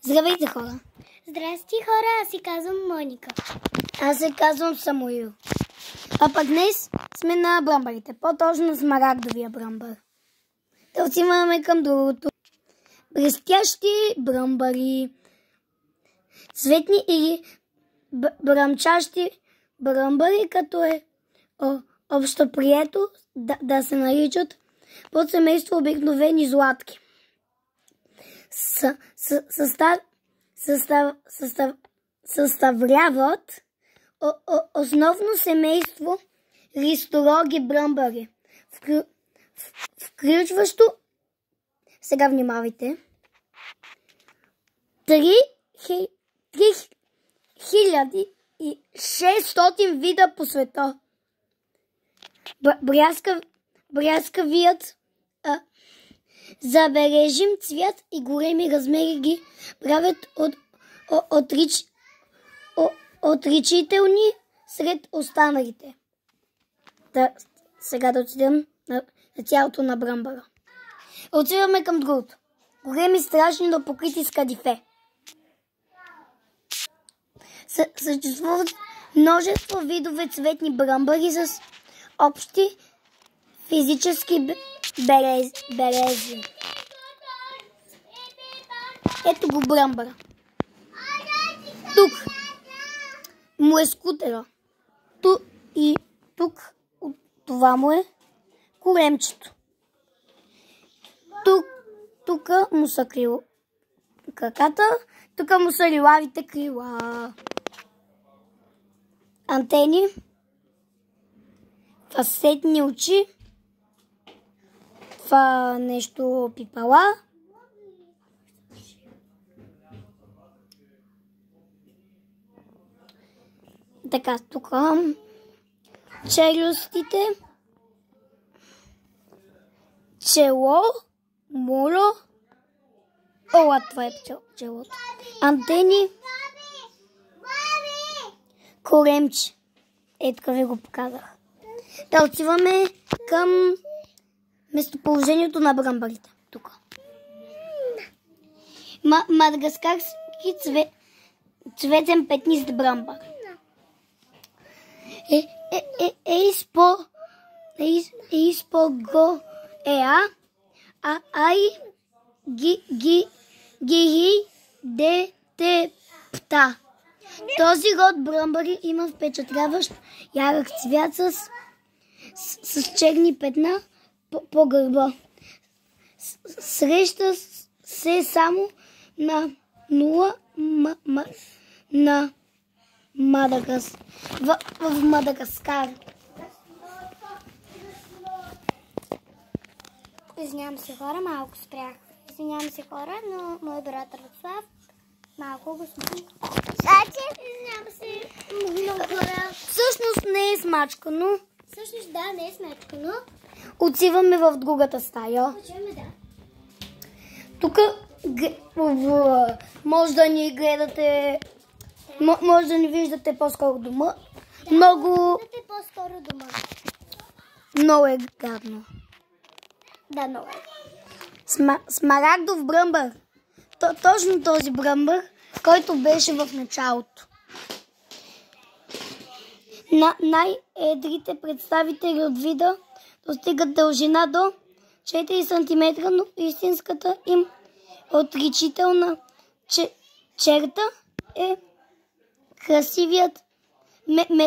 Здравейте, хора! Здрасти, хора! Аз се казвам Моника. Аз се казвам Самуил. А пък днес сме на бръмбарите. По-точно на смарагдовия бръмбар. Да отиваме към другото. Блестящи бръмбари. Цветни или бръмчащи бръмбари, като е общо прието да се наричат под семейство обикновени златки. Съставляват основно семейство листороги бръмбари, включващо, сега внимавайте, 3600 вида по света. Бряскавият забележим цвят и големи размери ги правят отличителни сред останалите. Сега да отидем на цялото на бръмбара. Отиваме към другото. Големи, страшни, но покрити с кадифе. Съществуват множество видове цветни бръмбари с общи физически белези. Ето го бръмбара. Тук му е скутера. Тук това му е коремчето. Тук му са краката, тук му са лилавите крила. Антени, фасетни очи, това нещо пипала. Така, тук челюстите, чело, моло, това е челото, антени, коремче. Ето ви го показах. Да, отиваме към местоположението на бръмбарите. Тук. Мадагаскарски цветен петнист бръмбар. Еиспого еа, гири де пта. Този род бръмбари има впечатляващ ярък цвят с черни петна по гърба. Среща се само в Мадагаскар. Извинявам се, хора, малко спрях. Извинявам се, хора, но моят брат Радослав малко го смачка. Извинявам се, много хора. Всъщност не е смачкано. Всъщност да, не е смачкано. Отиваме в другата стая. Отиваме, да. Тук може да ни гледате, може да ни виждате по-скоро дома. Да, много по-скоро дома. Много е гадно. Да, много е. Смарагдов бръмбар. Точно този бръмбар, който беше в началото. Най-едрите представители от вида достигат дължина до 4 см, но истинската им отличителна черта е красивият метал.